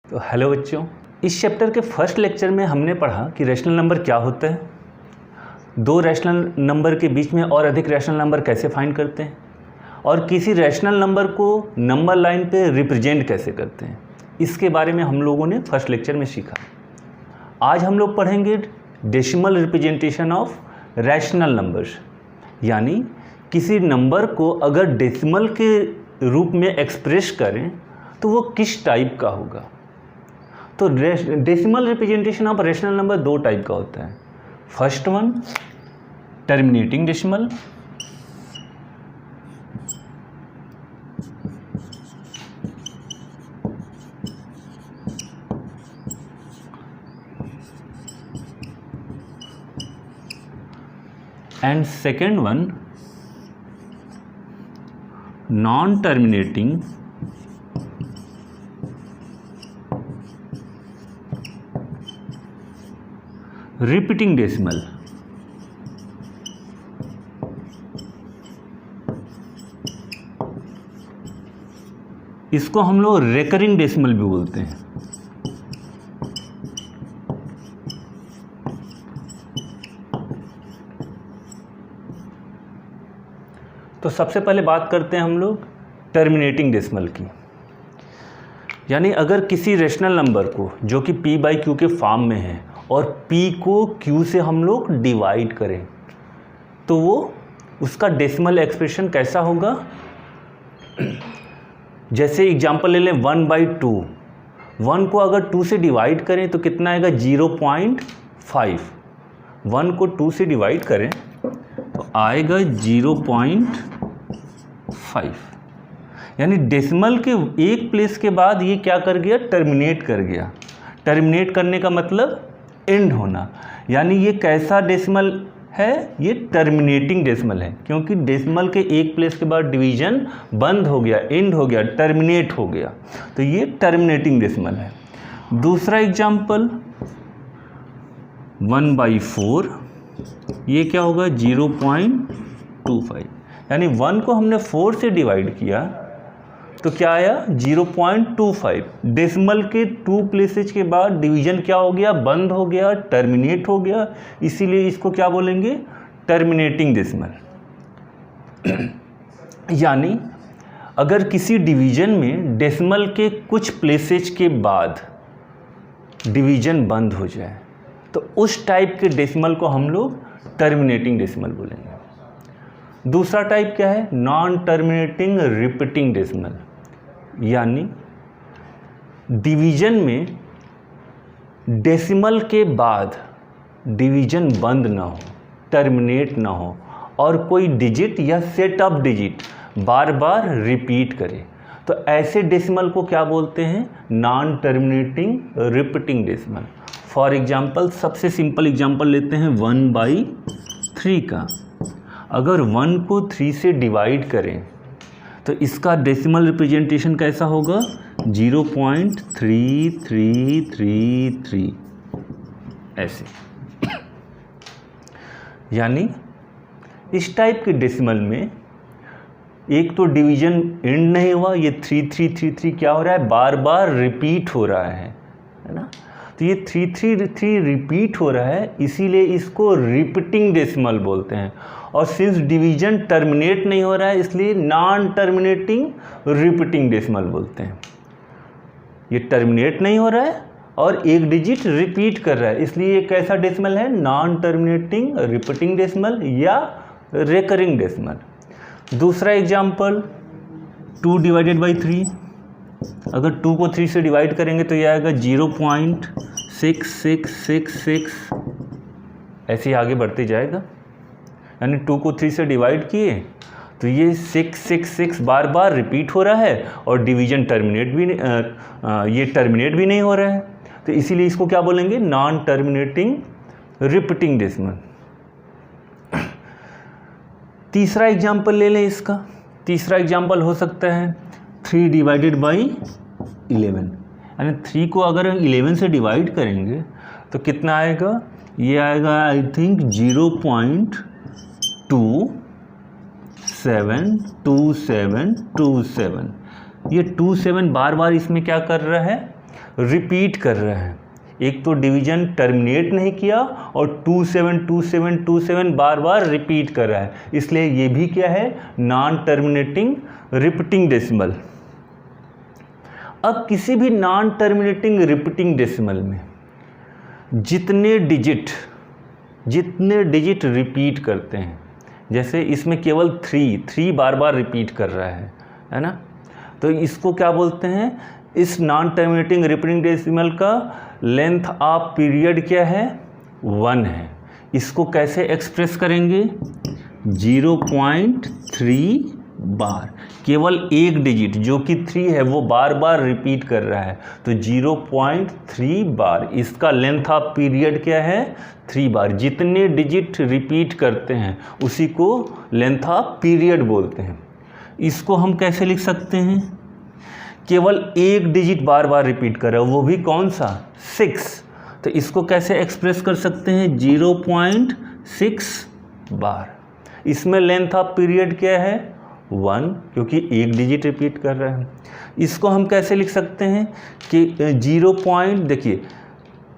तो हेलो बच्चों, इस चैप्टर के फर्स्ट लेक्चर में हमने पढ़ा कि रैशनल नंबर क्या होता है, दो रैशनल नंबर के बीच में और अधिक रैशनल नंबर कैसे फाइंड करते हैं और किसी रैशनल नंबर को नंबर लाइन पे रिप्रेजेंट कैसे करते हैं। इसके बारे में हम लोगों ने फर्स्ट लेक्चर में सीखा। आज हम लोग पढ़ेंगे decimal representation of rational numbers, यानी किसी नंबर को अगर डेसिमल के रूप में एक्सप्रेस करें तो वो किस टाइप का होगा। तो decimal representation of rational number दो टाइप का होता है। First one terminating decimal, and second one non terminating repeating decimal. इसको हम लोग रेकरिंग डेसिमल भी बोलते हैं। तो सबसे पहले बात करते हैं हम लोग टर्मिनेटिंग डेसिमल की, यानी अगर किसी रैशनल नंबर को जो कि p बाई क्यू के फॉर्म में है और p को q से हम लोग डिवाइड करें तो वो उसका डेसिमल एक्सप्रेशन कैसा होगा। जैसे एग्जांपल ले लें 1/2, 1 को अगर 2 से डिवाइड करें तो कितना आएगा 0.5। 1 को 2 से डिवाइड करें तो आएगा 0.5, यानी डेसिमल के एक प्लेस के बाद ये क्या कर गया, टर्मिनेट कर गया। टर्मिनेट करने का मतलब एंड होना, यानी ये कैसा डेसिमल है, ये टर्मिनेटिंग डेसिमल है, क्योंकि डेसिमल के एक प्लेस के बाद डिवीजन बंद हो गया, एंड हो गया, टर्मिनेट हो गया, तो ये टर्मिनेटिंग डेसिमल है। दूसरा एग्जांपल 1/4, ये क्या होगा 0.25, यानी 1 को हमने 4 से डिवाइड किया तो क्या आया 0.25। डेसिमल के 2 प्लेसेज के बाद डिवीजन क्या हो गया, बंद हो गया, टर्मिनेट हो गया, इसीलिए इसको क्या बोलेंगे, टर्मिनेटिंग डेसिमल। यानी अगर किसी डिवीजन में डेसिमल के कुछ प्लेसेज के बाद डिवीजन बंद हो जाए तो उस टाइप के डेसिमल को हम लोग टर्मिनेटिंग डेसिमल बोलेंगे। दूसरा टाइप क्या है, नॉन टर्मिनेटिंग रिपीटिंग डेसिमल, यानी डिवीजन में डेसिमल के बाद डिवीजन बंद ना हो, टर्मिनेट ना हो और कोई डिजिट या set of digit bar bar repeat करे, तो ऐसे डेसिमल को क्या बोलते हैं, non terminating repeating decimal. For example सबसे सिंपल एग्जांपल लेते हैं 1/3 का। अगर 1 को 3 से डिवाइड करें तो इसका डेसिमल रिप्रेजेंटेशन कैसा होगा, 0.3333 ऐसे। यानी इस टाइप के डेसिमल में एक तो डिवीजन एंड नहीं हुआ, ये 3333 क्या हो रहा है, बार बार रिपीट हो रहा है ना। तो ये 333 रिपीट हो रहा है, इसीलिए इसको रिपीटिंग डेसिमल बोलते हैं। और सिंस डिवीजन टर्मिनेट नहीं हो रहा है इसलिए नॉन टर्मिनेटिंग रिपीटिंग डेसिमल बोलते हैं। ये टर्मिनेट नहीं हो रहा है और एक डिजिट रिपीट कर रहा है, इसलिए ये कैसा डेसिमल है, नॉन टर्मिनेटिंग रिपीटिंग डेसिमल या रेकरिंग डेसिमल। दूसरा एग्जांपल 2/3, अगर 2 को 3 से डिवाइड करेंगे तो ये आएगा 0.6666, ऐसे ही आगे बढ़ते जाएगा। यानी 2 को 3 से डिवाइड किए तो ये 666 बार बार रिपीट हो रहा है और डिवीजन टर्मिनेट भी ये टर्मिनेट भी नहीं हो रहा है, तो इसीलिए इसको क्या बोलेंगे, नॉन टर्मिनेटिंग रिपीटिंग डेसिमल। तीसरा एग्जांपल ले लें इसका। तीसरा एग्जांपल हो सकता है 3/11, यानी 3 को अगर 11 से डिवाइड करेंगे तो कितना आएगा, ये आएगा आई थिंक 0.272727। ये 27 बार बार इसमें क्या कर रहा है, रिपीट कर रहे हैं। एक तो डिवीजन टर्मिनेट नहीं किया और 272727 बार बार रिपीट कर रहा है, इसलिए ये भी क्या है, नॉन टर्मिनेटिंग रिपीटिंग डेसिमल। अब किसी भी नॉन टर्मिनेटिंग रिपीटिंग डेसिमल में जितने डिजिट रिपीट करते हैं, जैसे इसमें केवल 3 बार बार रिपीट कर रहा है ना, तो इसको क्या बोलते हैं, इस नॉन टर्मिनेटिंग रिपीटिंग डेसिमल का लेंथ ऑफ पीरियड क्या है, 1 है। इसको कैसे एक्सप्रेस करेंगे, 0.3 बार, केवल एक डिजिट जो कि 3 है वो बार बार रिपीट कर रहा है, तो 0.3 बार। इसका लेंथ ऑफ पीरियड क्या है, 3 बार। जितने डिजिट रिपीट करते हैं उसी को लेंथ ऑफ पीरियड बोलते हैं। इसको हम कैसे लिख सकते हैं, केवल एक डिजिट बार बार रिपीट कर रहा है, वो भी कौन सा, 6, तो इसको कैसे एक्सप्रेस कर सकते हैं, 0.6 बार। इसमें लेंथ ऑफ पीरियड क्या है, 1, क्योंकि एक डिजिट रिपीट कर रहे हैं। इसको हम कैसे लिख सकते हैं कि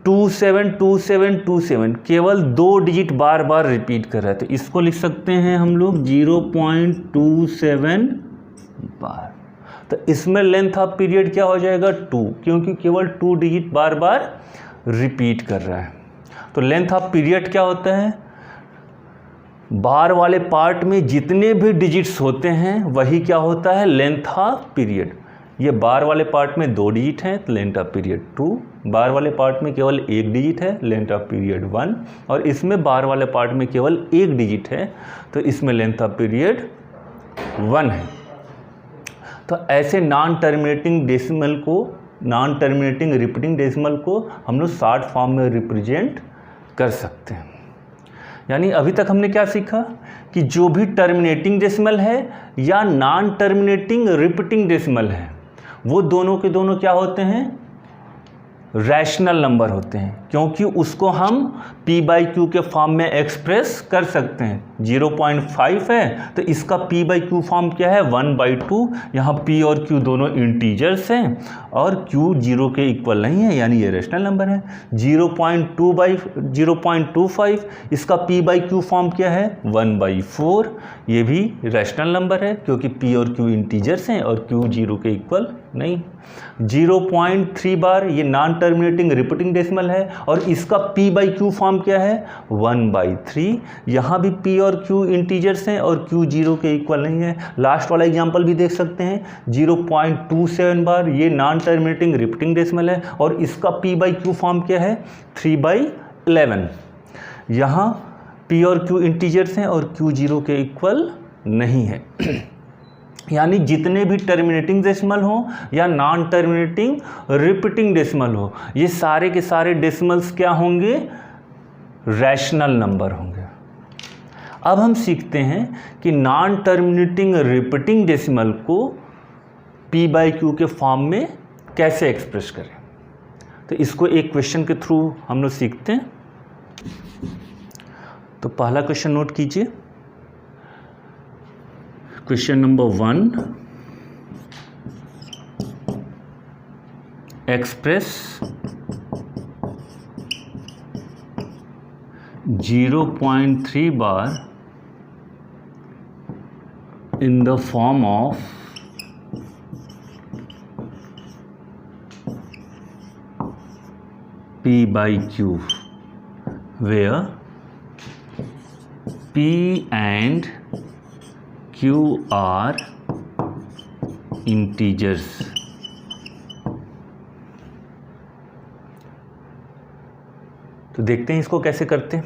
272727 केवल 2 डिजिट बार बार रिपीट कर रहा है, तो इसको लिख सकते हैं हम लोग 0.27 बार। तो इसमें लेंथ ऑफ पीरियड क्या हो जाएगा, 2, क्योंकि केवल 2 डिजिट बार बार रिपीट कर रहा है। तो लेंथ ऑफ पीरियड क्या होता है, बार वाले पार्ट में जितने भी डिजिट्स होते हैं वही क्या होता है, लेंथ ऑफ पीरियड। ये बार वाले पार्ट में 2 डिजिट हैं तो लेंथ ऑफ पीरियड 2, बार वाले पार्ट में केवल एक डिजिट है, लेंथ ऑफ पीरियड 1, और इसमें बार वाले पार्ट में केवल एक डिजिट है तो इसमें लेंथ ऑफ पीरियड 1 है। तो ऐसे नॉन टर्मिनेटिंग रिपीटिंग डेसिमल को हम लोग शॉर्ट फॉर्म में रिप्रेजेंट कर सकते हैं। यानी अभी तक हमने क्या सीखा कि जो भी टर्मिनेटिंग डेसिमल है या नॉन टर्मिनेटिंग रिपीटिंग डेसिमल है, वो दोनों के दोनों क्या होते हैं, रैशनल नंबर होते हैं, क्योंकि उसको हम p/q के फॉर्म में एक्सप्रेस कर सकते हैं। 0.5 है तो इसका p/q फॉर्म क्या है, 1/2। यहाँ p और q दोनों इंटीजर्स हैं और q 0 के इक्वल नहीं है, यानी ये रैशनल नंबर है। 0.25 इसका p/q फॉर्म क्या है, 1/4। ये भी रैशनल नंबर है क्योंकि p और q इंटीजर्स हैं और q 0 के इक्वल नहीं। 0.3 बार ये नॉन टर्मिनेटिंग रिपीटिंग डेसिमल है और इसका p/q फॉर्म क्या है, 1/3। यहाँ भी p और q इंटीजर्स हैं और q 0 के इक्वल नहीं है। लास्ट वाला एग्जांपल भी देख सकते हैं, 0.27 बार ये नॉन टर्मिनेटिंग रिपीटिंग डेसिमल है और इसका p/q फॉर्म क्या है, 3/11। यहाँ p और q इंटीजर्स हैं और q 0 के इक्वल नहीं है। यानी जितने भी टर्मिनेटिंग डेसिमल हो या नॉन टर्मिनेटिंग रिपीटिंग डेसिमल हो, ये सारे के सारे डेसिमल्स क्या होंगे, रैशनल नंबर होंगे। अब हम सीखते हैं कि नॉन टर्मिनेटिंग रिपीटिंग डेसिमल को p/q के फॉर्म में कैसे एक्सप्रेस करें। तो इसको एक क्वेश्चन के थ्रू हम लोग सीखते हैं। तो पहला क्वेश्चन नोट कीजिए, question number 1, express 0.3 bar in the form of p/q, where p and q are integers। तो देखते हैं इसको कैसे करते हैं।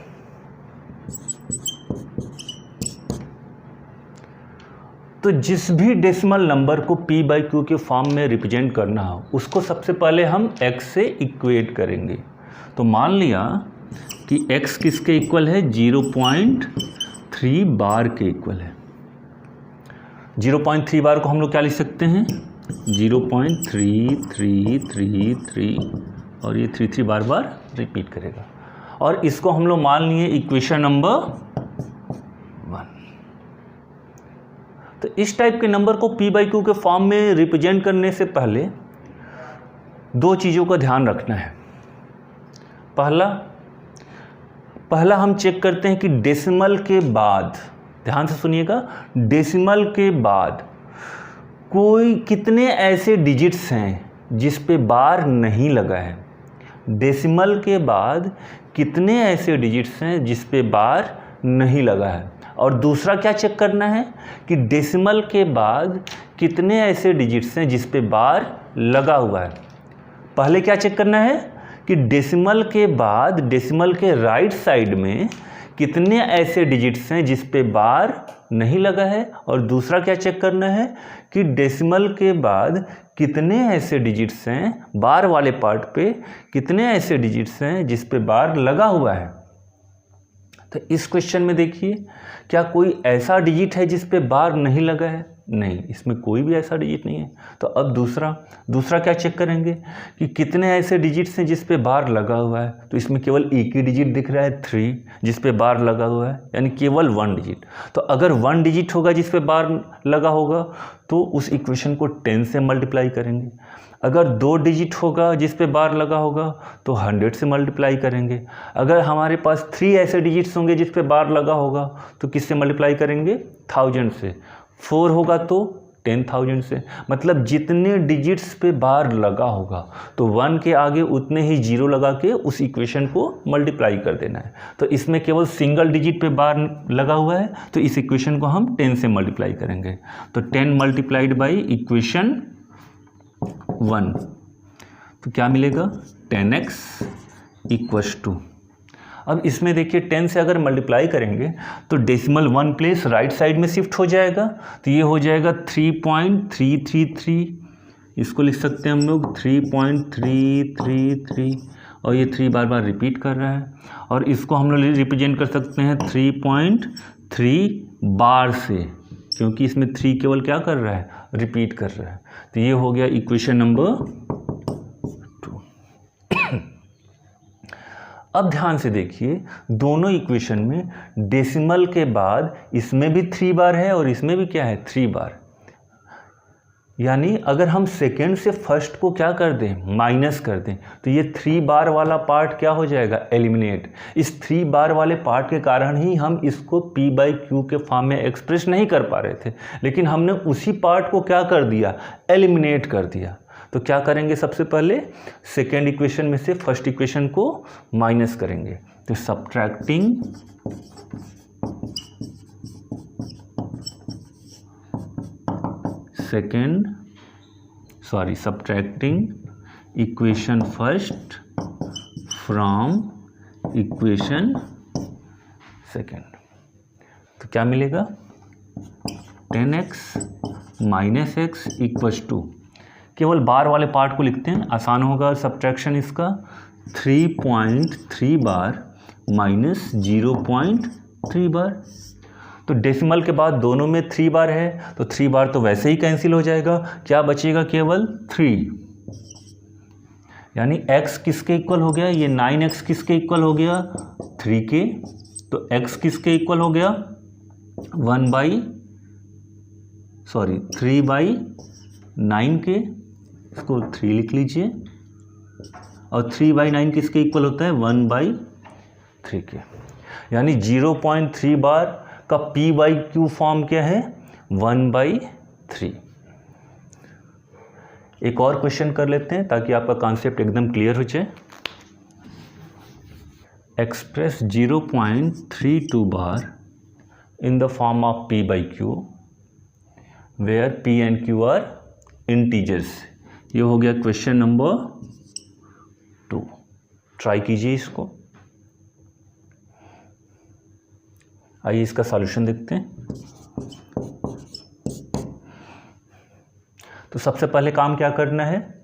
तो जिस भी डेसिमल नंबर को p/q के फॉर्म में रिप्रेजेंट करना हो उसको सबसे पहले हम x से इक्वेट करेंगे। तो मान लिया कि x किसके इक्वल है, 0.3 बार के इक्वल है। 0.3 बार को हम लोग क्या लिख सकते हैं, 0.3333 और ये 33 बार बार रिपीट करेगा। और इसको हम लोग मान लिए इक्वेशन नंबर 1। तो इस टाइप के नंबर को p/q के फॉर्म में रिप्रेजेंट करने से पहले दो चीज़ों का ध्यान रखना है। पहला हम चेक करते हैं कि डेसिमल के बाद, ध्यान से सुनिएगा, डेसिमल के बाद कोई कितने ऐसे डिजिट्स हैं जिस पे बार नहीं लगा है। डेसिमल के बाद कितने ऐसे डिजिट्स हैं जिस पे बार नहीं लगा है। और दूसरा क्या चेक करना है कि डेसिमल के बाद कितने ऐसे डिजिट्स हैं जिस पे बार लगा हुआ है। पहले क्या चेक करना है कि डेसिमल के बाद डेसिमल के राइट साइड में कितने ऐसे डिजिट्स हैं जिस पे बार नहीं लगा है। और दूसरा क्या चेक करना है कि डेसिमल के बाद कितने ऐसे डिजिट्स हैं, बार वाले पार्ट पे कितने ऐसे डिजिट्स हैं जिस पे बार लगा हुआ है। तो इस क्वेश्चन में देखिए, क्या कोई ऐसा डिजिट है जिस पे बार नहीं लगा है? नहीं, इसमें कोई भी ऐसा डिजिट नहीं है। तो अब दूसरा क्या चेक करेंगे कि कितने ऐसे डिजिट्स हैं जिस पे बार लगा हुआ है। तो इसमें केवल एक ही डिजिट दिख रहा है 3, जिस पे बार लगा हुआ है, यानी केवल 1 डिजिट। तो अगर 1 डिजिट होगा जिस पे बार लगा होगा तो उस इक्वेशन को 10 से मल्टीप्लाई करेंगे। अगर 2 डिजिट होगा जिस पे बार लगा होगा तो 100 से मल्टीप्लाई करेंगे। अगर हमारे पास 3 ऐसे डिजिट्स होंगे जिस पे बार लगा होगा तो किससे मल्टीप्लाई करेंगे? 1000 से। 4 होगा तो 10,000 से। मतलब जितने डिजिट्स पे बार लगा होगा तो 1 के आगे उतने ही जीरो लगा के उस इक्वेशन को मल्टीप्लाई कर देना है। तो इसमें केवल सिंगल डिजिट पे बार लगा हुआ है तो इस इक्वेशन को हम 10 से मल्टीप्लाई करेंगे। तो 10 मल्टीप्लाइड बाई इक्वेशन 1, तो क्या मिलेगा? 10x equals to. अब इसमें देखिए 10 से अगर मल्टीप्लाई करेंगे तो डेसिमल 1 प्लेस राइट साइड में शिफ्ट हो जाएगा। तो ये हो जाएगा 3.333। इसको लिख सकते हैं हम लोग 3.333 और ये 3 बार बार रिपीट कर रहा है। और इसको हम लोग रिप्रेजेंट कर सकते हैं 3.3 बार से, क्योंकि इसमें 3 केवल क्या कर रहा है? रिपीट कर रहा है। तो ये हो गया इक्वेशन नंबर 2। अब ध्यान से देखिए, दोनों इक्वेशन में डेसिमल के बाद इसमें भी 3 बार है और इसमें भी क्या है? 3 बार। यानी अगर हम सेकेंड से फर्स्ट को क्या कर दें? माइनस कर दें, तो ये 3 बार वाला पार्ट क्या हो जाएगा? एलिमिनेट। इस 3 बार वाले पार्ट के कारण ही हम इसको P/Q के फॉर्म में एक्सप्रेस नहीं कर पा रहे थे, लेकिन हमने उसी पार्ट को क्या कर दिया? एलिमिनेट कर दिया। तो क्या करेंगे? सबसे पहले सेकेंड इक्वेशन में से फर्स्ट इक्वेशन को माइनस करेंगे। तो subtracting subtracting equation first from equation second, तो क्या मिलेगा? 10x minus x equals to, केवल बार वाले पार्ट को लिखते हैं, आसान होगा सब्ट्रैक्शन इसका। 3.3 बार माइनस 0.3 बार। तो डेसिमल के बाद दोनों में 3 बार है तो 3 बार तो वैसे ही कैंसिल हो जाएगा। क्या बचेगा? केवल 3। यानी x किसके इक्वल हो गया? ये 9x किसके इक्वल हो गया? 3 के। तो x किसके इक्वल हो गया? 3/9 के। इसको 3 लिख लीजिए। और 3/9 किसके इक्वल होता है? 1/3 के। यानी 0.3 बार का P/Q फॉर्म क्या है? 1/3। एक और क्वेश्चन कर लेते हैं ताकि आपका कॉन्सेप्ट एकदम क्लियर हो जाए। Express 0.32 bar in the form of P/Q where P and Q are integers. ये हो गया क्वेश्चन नंबर 2। ट्राई कीजिए इसको। आइए इसका सॉल्यूशन देखते हैं। तो सबसे पहले काम क्या करना है?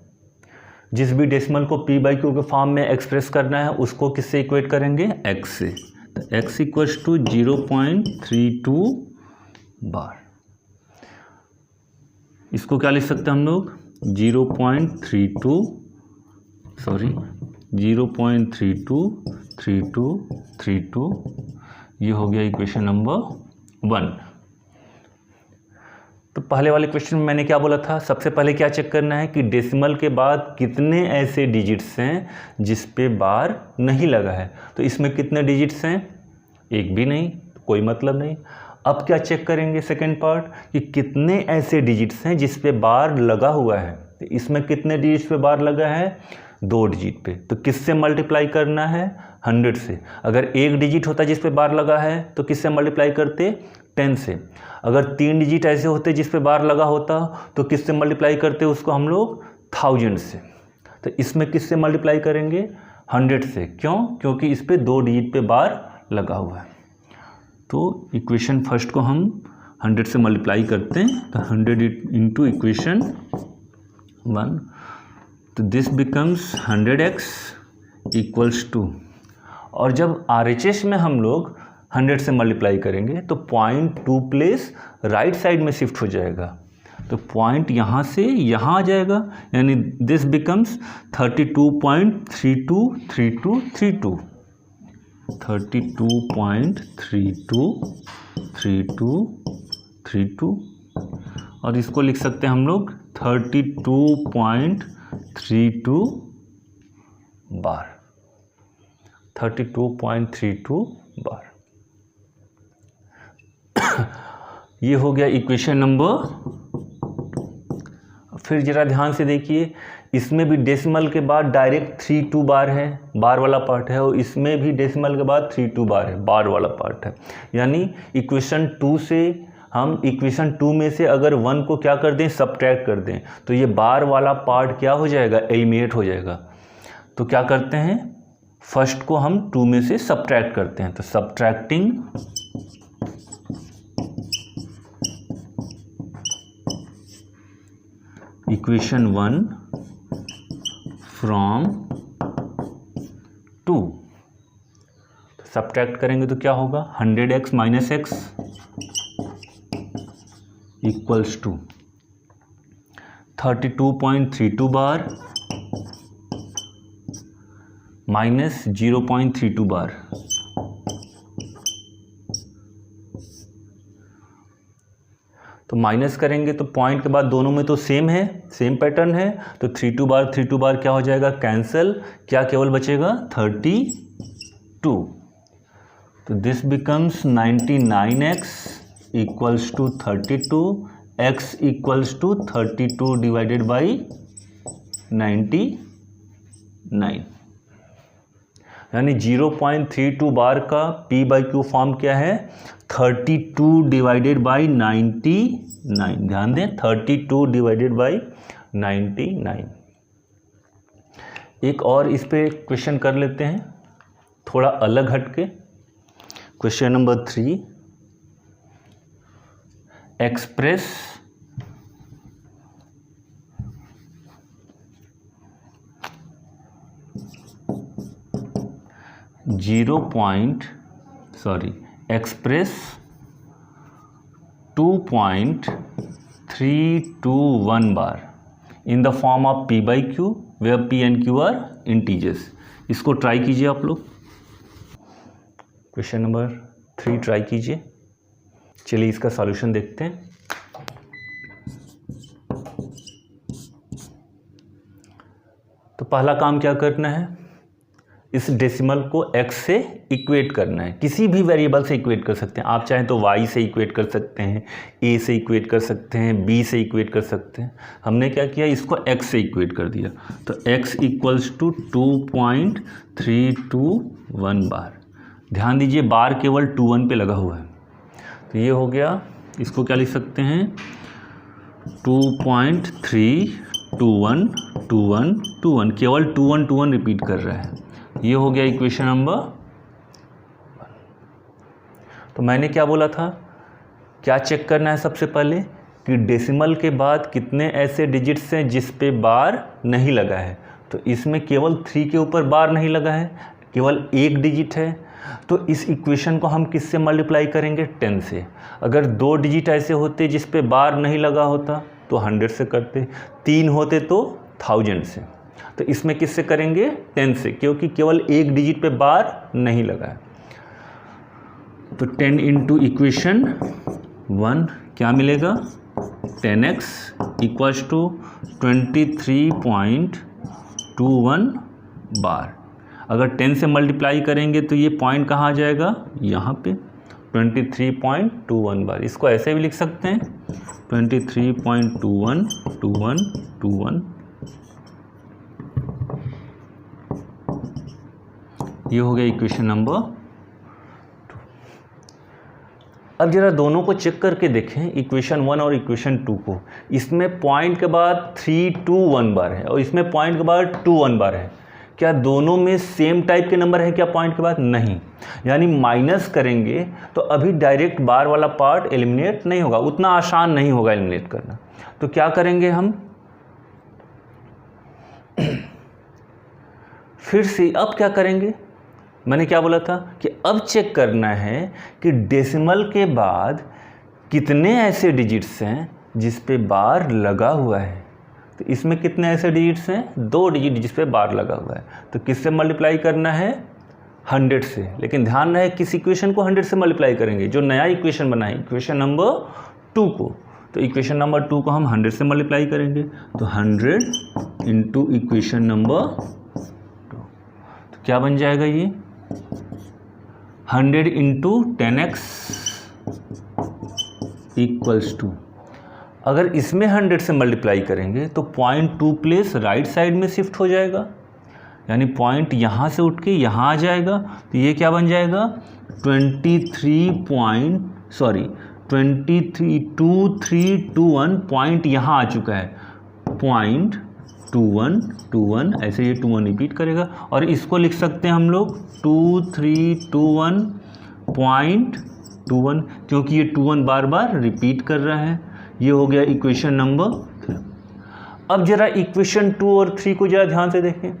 जिस भी डेसिमल को P/Q के फॉर्म में एक्सप्रेस करना है उसको किससे इक्वेट करेंगे? x से। तो x इक्वल्स टू 0.32 बार। इसको क्या लिख सकते हैं हम लोग? 0.32 ये हो गया इक्वेशन नंबर 1। तो पहले वाले क्वेश्चन में मैंने क्या बोला था, सबसे पहले क्या चेक करना है कि डेसिमल के बाद कितने ऐसे डिजिट्स हैं जिस पे बार नहीं लगा है। तो इसमें कितने डिजिट्स हैं, एक भी नहीं, तो कोई मतलब नहीं। अब क्या चेक करेंगे सेकेंड पार्ट कि कितने ऐसे डिजिट्स हैं जिस पे बार लगा हुआ है। तो इसमें कितने डिजिट्स पे बार लगा है, 2 डिजिट पे। तो किससे मल्टीप्लाई करना है, 100 से। अगर एक डिजिट होता जिस पे बार लगा है तो किससे मल्टीप्लाई करते, 10 से। अगर 3 डिजिट ऐसे होते जिस पे बार लगा होता तो किससे मल्टीप्लाई करते, उसको हम लोग 1000 से। तो इसमें किससे मल्टीप्लाई करेंगे, 100 से। क्यों, क्योंकि इस पे 2 डिजिट पे बार लगा हुआ है। तो इक्वेशन फर्स्ट को हम 100 से मल्टीप्लाई करते हैं। तो 100 इंटू इक्वेशन 1, तो this becomes 100x equals to, और जब RHS में हम लोग 100 से मल्टीप्लाई करेंगे तो 0.2 प्लेस राइट साइड में शिफ्ट हो जाएगा। तो पॉइंट यहाँ से यहाँ आ जाएगा, यानी दिस बिकम्स 32.323232 32.3232, और इसको लिख सकते हैं हम लोग 32.32 बार, 32.32 बार। ये हो गया इक्वेशन नंबर। फिर जरा ध्यान से देखिए, इसमें भी डेसिमल के बाद डायरेक्ट 32 बार है, बार वाला पार्ट है, और इसमें भी डेसिमल के बाद 32 बार है, बार वाला पार्ट है। यानी इक्वेशन 2 से हम इक्वेशन 2 में से अगर 1 को क्या कर दें, सब्ट्रैक्ट कर दें, तो ये बार वाला पार्ट क्या हो जाएगा, एलिमिनेट हो जाएगा। तो क्या करते हैं, फर्स्ट को हम 2 में से सब्ट्रैक्ट करते हैं। तो सब्ट्रैक्टिंग इक्वेशन 1 फ्रॉम 2, सब्ट्रैक्ट करेंगे तो क्या होगा, 100x minus x equals to 32.32 bar minus 0.32 bar. तो माइनस करेंगे तो पॉइंट के बाद दोनों में तो सेम है, सेम पैटर्न है। तो 32 बार क्या हो जाएगा, कैंसल, क्या केवल बचेगा 32। तो this becomes 99x equals to 32, x equals to 32 divided by 99, यानी 0.32 बार का p/q फॉर्म क्या है, 32 डिवाइडेड बाई 99। ध्यान दें, 32 डिवाइडेड बाई 99। एक और इस पे क्वेश्चन कर लेते हैं, थोड़ा अलग हटके। Question number 3, express express 2.321 bar in the form of p/q where p and q are integers. इसको ट्राई कीजिए आप लोग, क्वेश्चन नंबर 3 ट्राई कीजिए। चलिए इसका सॉल्यूशन देखते हैं। तो पहला काम क्या करना है, इस डेसिमल को x से इक्वेट करना है। किसी भी वेरिएबल से इक्वेट कर सकते हैं आप, चाहें तो y से इक्वेट कर सकते हैं, a से इक्वेट कर सकते हैं, b से इक्वेट कर सकते हैं। हमने क्या किया, इसको x से इक्वेट कर दिया। तो x इक्वल्स टू 2.321 बार। ध्यान दीजिए, बार केवल 21 पे लगा हुआ है। तो ये हो गया, इसको क्या लिख सकते हैं, 2.321 केवल 21 रिपीट कर रहा है। ये हो गया इक्वेशन नंबर 1। तो मैंने क्या बोला था, क्या चेक करना है सबसे पहले कि डेसिमल के बाद कितने ऐसे डिजिट्स हैं जिस पे बार नहीं लगा है। तो इसमें केवल 3 के ऊपर बार नहीं लगा है, केवल एक डिजिट है। तो इस इक्वेशन को हम किससे मल्टीप्लाई करेंगे, 10 से। अगर 2 डिजिट ऐसे होते जिस पे बार नहीं लगा होता तो 100 से करते, 3 होते तो 1000 से। तो इसमें किससे करेंगे, 10 से, क्योंकि केवल एक डिजिट पे बार नहीं लगा है। तो 10 इंटू इक्वेशन 1 क्या मिलेगा, 10x इक्वल्स टू 23.21 बार। अगर 10 से मल्टीप्लाई करेंगे तो ये पॉइंट कहाँ आ जाएगा, यहाँ पे 23.21 बार। इसको ऐसे भी लिख सकते हैं 23.21 ये हो गया इक्वेशन नंबर 2। अब जरा दोनों को चेक करके देखें, इक्वेशन 1 और इक्वेशन 2 को। इसमें पॉइंट के बाद 321 बार है और इसमें पॉइंट के बाद 21 बार है। क्या दोनों में सेम टाइप के नंबर है क्या पॉइंट के बाद? नहीं। यानी माइनस करेंगे तो अभी डायरेक्ट बार वाला पार्ट एलिमिनेट नहीं होगा, उतना आसान नहीं होगा एलिमिनेट करना। तो क्या करेंगे हम, फिर से अब क्या करेंगे, मैंने क्या बोला था कि अब चेक करना है कि डेसिमल के बाद कितने ऐसे डिजिट्स हैं जिस पे बार लगा हुआ है। तो इसमें कितने ऐसे डिजिट्स हैं, 2 डिजिट जिस पे बार लगा हुआ है। तो किससे मल्टीप्लाई करना है, 100 से। लेकिन ध्यान रहे किस इक्वेशन को 100 से मल्टीप्लाई करेंगे, जो नया इक्वेशन बना है इक्वेशन नंबर 2 को। तो इक्वेशन नंबर 2 को हम 100 से मल्टीप्लाई करेंगे, तो 100 इंटू इक्वेशन नंबर 2। तो क्या बन जाएगा ये 100 इंटू 10x इक्वल्स टू, अगर इसमें 100 से मल्टीप्लाई करेंगे तो पॉइंट 2 प्लेस राइट साइड में शिफ्ट हो जाएगा, यानी पॉइंट यहाँ से उठ के यहाँ आ जाएगा। तो ये क्या बन जाएगा 2321 पॉइंट यहाँ आ चुका है, 0.2121, ऐसे ये 21 रिपीट करेगा। और इसको लिख सकते हैं हम लोग 2321.21, क्योंकि ये 21 बार बार रिपीट कर रहा है। ये हो गया इक्वेशन नंबर 3। अब जरा इक्वेशन 2 और 3 को जरा ध्यान से देखें।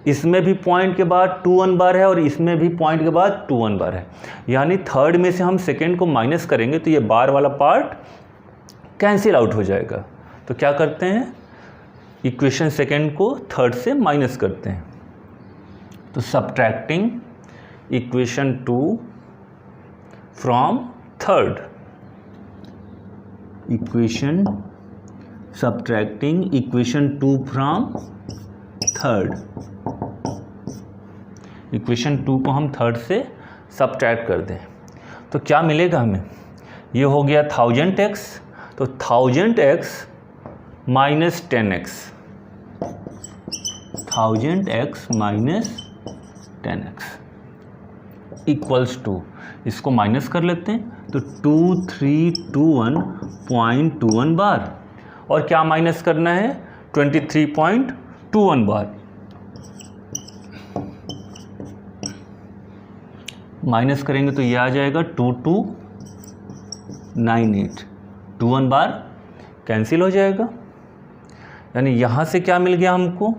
इसमें भी पॉइंट के बाद 21 बार है और इसमें भी पॉइंट के बाद 21 बार है, यानी थर्ड में से हम सेकेंड को माइनस करेंगे तो ये बार वाला पार्ट कैंसिल आउट हो जाएगा। तो क्या करते हैं, इक्वेशन सेकेंड को थर्ड से माइनस करते हैं। तो subtracting equation 2 from third, subtracting equation 2 from third. Equation 2 को हम थर्ड से सब्ट्रैक्ट कर दें तो क्या मिलेगा हमें, ये हो गया 1000x, तो 1000x minus 10x, 1000x minus 10x equals to, इसको माइनस कर लेते हैं तो 2321.21 बार, और क्या माइनस करना है 23.21 बार। माइनस करेंगे तो ये आ जाएगा 2298, 21 बार कैंसिल हो जाएगा। यानी यहाँ से क्या मिल गया हमको,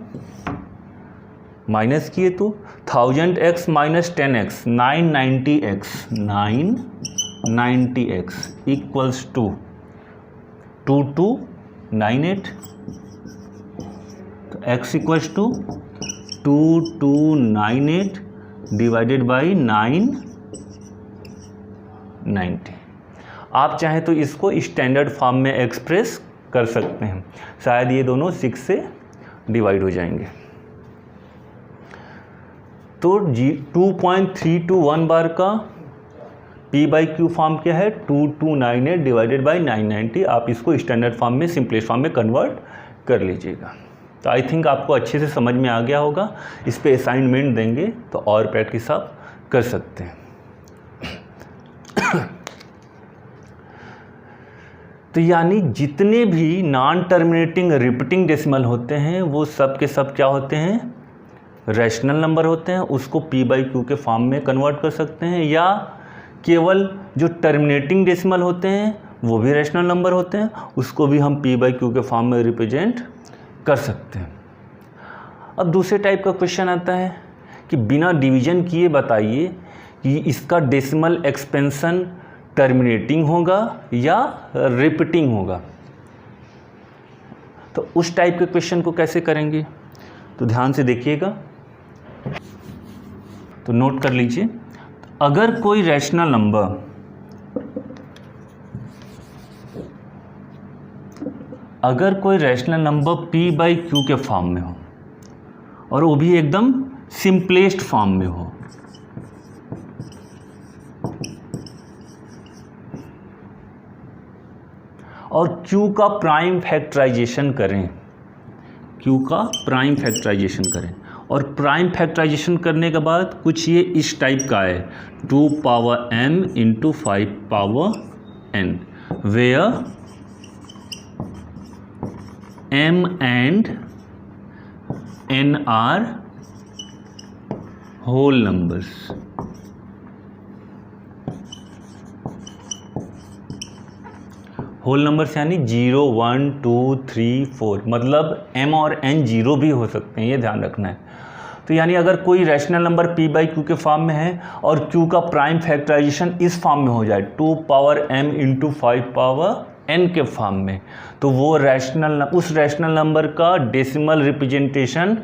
माइनस किए तो 1000x minus 10x 990x equals to 2298। तो x equals to 2298 divided by 990। आप चाहें तो इसको स्टैंडर्ड फॉर्म में एक्सप्रेस कर सकते हैं, शायद ये दोनों 6 से डिवाइड हो जाएंगे। तो 2.321 बार का p/q फॉर्म क्या है 2298 डिवाइडेड बाई 990। आप इसको स्टैंडर्ड फॉर्म में, सिंपलेस्ट फॉर्म में कन्वर्ट कर लीजिएगा। तो आई थिंक आपको अच्छे से समझ में आ गया होगा। इस पे असाइनमेंट देंगे तो और प्रैक्टिस आप कर सकते हैं। तो यानी जितने भी नॉन टर्मिनेटिंग रिपीटिंग डेसिमल होते हैं वो सब के सब क्या होते हैं, रैशनल नंबर होते हैं। उसको p/q के फॉर्म में कन्वर्ट कर सकते हैं, या केवल जो टर्मिनेटिंग डेसिमल होते हैं वो भी रैशनल नंबर होते हैं, उसको भी हम p/q के फॉर्म में रिप्रेजेंट कर सकते हैं। अब दूसरे टाइप का क्वेश्चन आता है कि बिना डिवीजन किए बताइए कि इसका डेसिमल एक्सपेंशन टर्मिनेटिंग होगा या रिपीटिंग होगा। तो उस टाइप के क्वेश्चन को कैसे करेंगे, तो ध्यान से देखिएगा, तो नोट कर लीजिए। अगर कोई रैशनल नंबर अगर कोई rational number p by Q के फॉर्म में हो और वो भी एकदम सिंपलेस्ट फॉर्म में हो, और q का प्राइम फैक्टराइजेशन करें, q का प्राइम फैक्टराइजेशन करें, और प्राइम फैक्टराइजेशन करने के बाद कुछ ये इस टाइप का है 2 power m into 5 power n, where m and n are whole numbers. Whole numbers यानी 0, 1, 2, 3, 4, मतलब m और n जीरो भी हो सकते हैं, ये ध्यान रखना है। तो यानी अगर कोई rational number p by Q के फॉर्म में है और q का प्राइम फैक्टराइजेशन इस फॉर्म में हो जाए 2 power m into 5 power n के फॉर्म में, तो वो उस रैशनल नंबर का डेसिमल रिप्रेजेंटेशन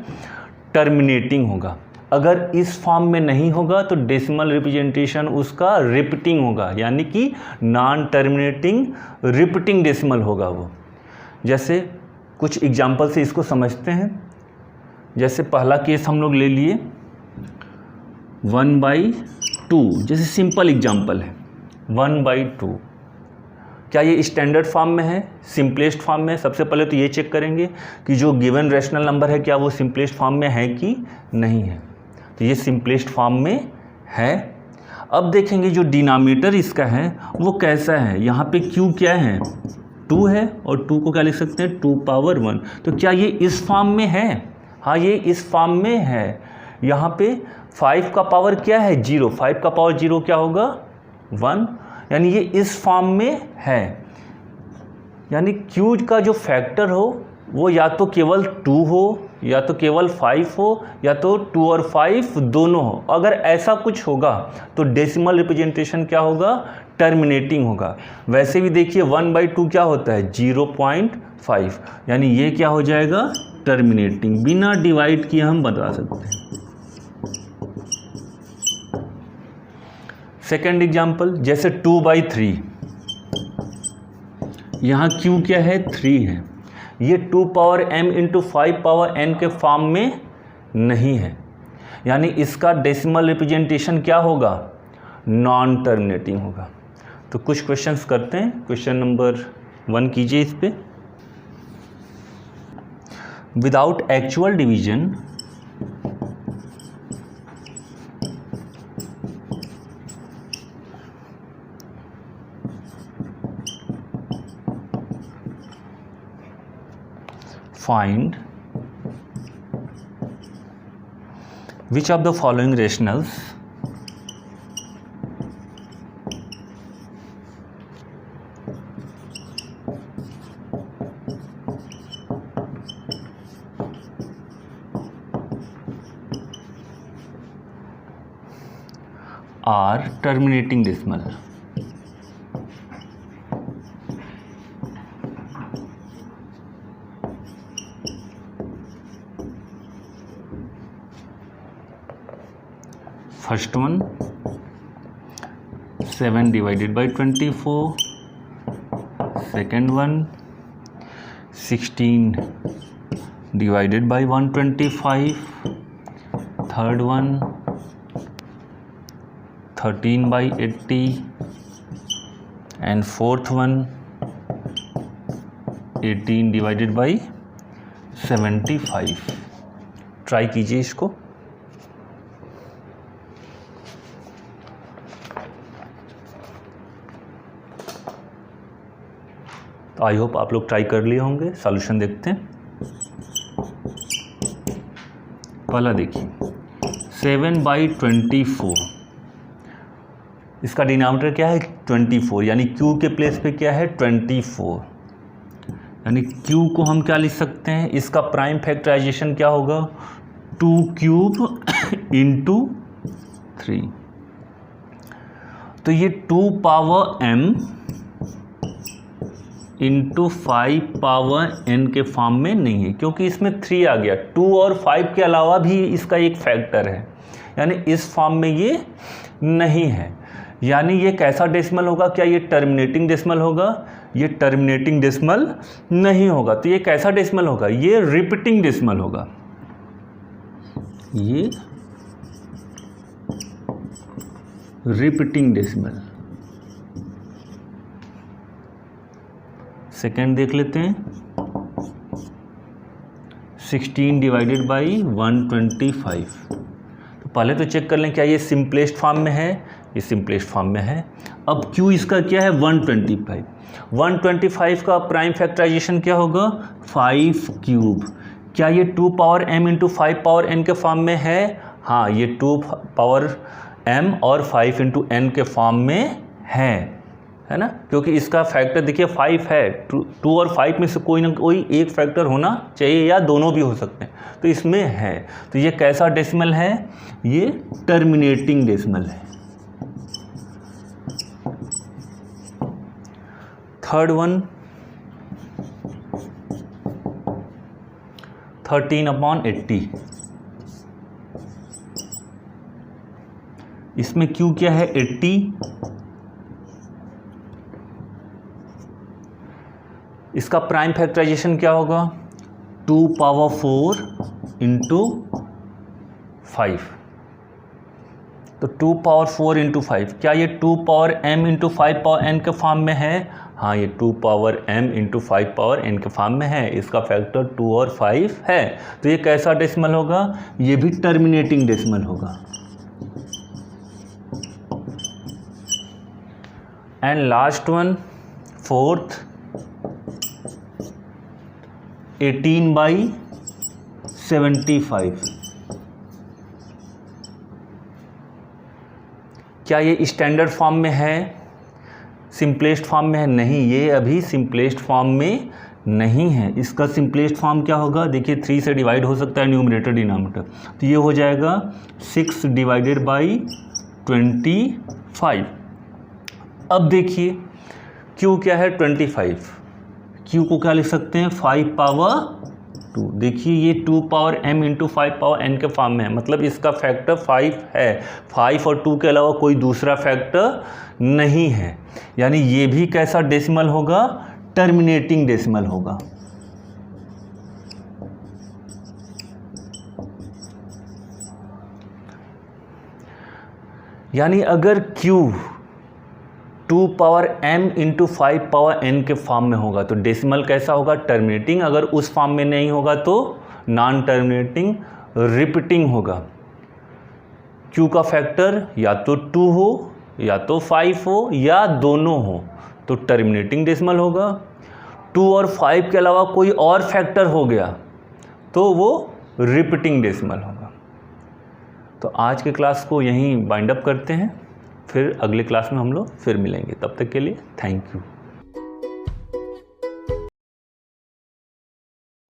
टर्मिनेटिंग होगा। अगर इस फॉर्म में नहीं होगा तो डेसिमल रिप्रेजेंटेशन उसका रिपीटिंग होगा, यानी कि नॉन टर्मिनेटिंग रिपीटिंग डेसिमल होगा वो। जैसे कुछ एग्जांपल से इसको समझते हैं। जैसे पहला केस हम लोग ले लिए 1/2, जैसे सिंपल एग्जांपल है 1/2। क्या ये स्टैंडर्ड फॉर्म में है, सिंपलेस्ट फॉर्म में? सबसे पहले तो ये चेक करेंगे कि जो गिवन रैशनल नंबर है क्या वो सिंपलेस्ट फॉर्म में है कि नहीं है। तो ये सिंपलेस्ट फॉर्म में है। अब देखेंगे जो डिनोमिनेटर इसका है वो कैसा है। यहाँ पे q क्या है, 2 है, और 2 को क्या लिख सकते हैं 2 पावर 1। तो क्या ये इस फॉर्म में है? हाँ, ये इस फॉर्म में है। यहाँ पे 5 का पावर क्या है 0, 5 का पावर 0 क्या होगा 1, यानी ये इस फॉर्म में है। यानी q का जो फैक्टर हो वो या तो केवल 2 हो, या तो केवल 5 हो, या तो 2 और 5 दोनों हो। अगर ऐसा कुछ होगा तो डेसिमल रिप्रेजेंटेशन क्या होगा, टर्मिनेटिंग होगा। वैसे भी देखिए 1/2 क्या होता है 0.5, यानी ये क्या हो जाएगा टर्मिनेटिंग। बिना डिवाइड किए हम बता सकते हैं। सेकेंड एग्जाम्पल जैसे 2/3, यहाँ q क्या है 3 है। ये 2 power m into 5 power n के फॉर्म में नहीं है, यानी इसका डेसिमल रिप्रेजेंटेशन क्या होगा, नॉन टर्मिनेटिंग होगा। तो कुछ क्वेश्चंस करते हैं। क्वेश्चन नंबर 1 कीजिए इस पे। Without actual division find which of the following rationals are terminating decimal। First one 7 divided by 24, second one 16 divided by 125, third one 13/80, and fourth one 18 divided by 75। Try कीजिए इसको। तो I hope आप लोग try कर लिए होंगे। Solution देखते हैं। पहला देखिए 7/24, इसका डिनोमिनेटर क्या है 24, यानी q के प्लेस पे क्या है 24, यानी q को हम क्या लिख सकते हैं, इसका प्राइम फैक्टराइजेशन क्या होगा 2³ इंटू 3। तो ये 2 power m into 5 power n के फॉर्म में नहीं है, क्योंकि इसमें 3 आ गया। 2 और 5 के अलावा भी इसका एक फैक्टर है, यानी इस फॉर्म में ये नहीं है। यानी ये कैसा डेसिमल होगा, क्या ये टर्मिनेटिंग डेसिमल होगा ये टर्मिनेटिंग डेसिमल नहीं होगा। तो ये कैसा डेसिमल होगा? ये रिपीटिंग डेसिमल होगा। ये रिपीटिंग डेसिमल। सेकेंड देख लेते हैं, 16 डिवाइडेड बाई 125। तो पहले तो चेक कर लें क्या ये सिंपलेस्ट फॉर्म में है। ये सिंपलेस्ट फॉर्म में है। अब Q इसका क्या है? 125। 125 का प्राइम फैक्टराइजेशन क्या होगा? 5 क्यूब। क्या ये 2 power m into 5 power n के फॉर्म में है? हाँ, ये 2 पावर m और 5 इंटू n के फॉर्म में है ना, क्योंकि इसका फैक्टर देखिए 5 है। 2 और 5 में से कोई ना कोई एक फैक्टर होना चाहिए या दोनों भी हो सकते हैं, तो इसमें है। तो ये कैसा डेसिमल है? ये टर्मिनेटिंग डेसिमल है। Third one, 13/80। इसमें Q क्या है? 80। इसका प्राइम फैक्टराइजेशन क्या होगा? 2 पावर 4 इंटू 5। तो 2 पावर 4 इंटू 5, क्या ये 2 power m into 5 power n के फॉर्म में है? हाँ, ये 2 power m into 5 power n के फॉर्म में है। इसका फैक्टर 2 और 5 है। तो ये कैसा डेसिमल होगा? ये भी टर्मिनेटिंग डेसिमल होगा। And last one, fourth, 18/75। क्या ये स्टैंडर्ड फॉर्म में है? सिंपलेस्ट फॉर्म में है? नहीं, ये अभी सिंपलेस्ट फॉर्म में नहीं है। इसका सिंपलेस्ट फॉर्म क्या होगा? देखिए 3 से डिवाइड हो सकता है न्यूमरेटर डिनोमिनेटर, तो ये हो जाएगा 6 डिवाइडेड बाई 25। अब देखिए Q क्या है? 25। Q को क्या लिख सकते हैं? 5 पावर 2। देखिए ये 2 power m into 5 power n के फॉर्म में है, मतलब इसका फैक्टर 5 है। 5 और 2 के अलावा कोई दूसरा फैक्टर नहीं है। यानी ये भी कैसा डेसिमल होगा? टर्मिनेटिंग डेसिमल होगा। यानी अगर Q 2 power m into 5 power n के फॉर्म में होगा तो डेसिमल कैसा होगा? टर्मिनेटिंग। अगर उस फॉर्म में नहीं होगा तो नॉन टर्मिनेटिंग, रिपीटिंग होगा। Q का फैक्टर या तो 2 हो या तो 5 हो या दोनों हो, तो टर्मिनेटिंग डेसिमल होगा। 2 और 5 के अलावा कोई और फैक्टर हो गया तो वो रिपीटिंग डेसिमल होगा। तो आज के क्लास को यहीं वाइंड अप करते हैं, फिर अगले क्लास में हम लोग फिर मिलेंगे। तब तक के लिए थैंक यू।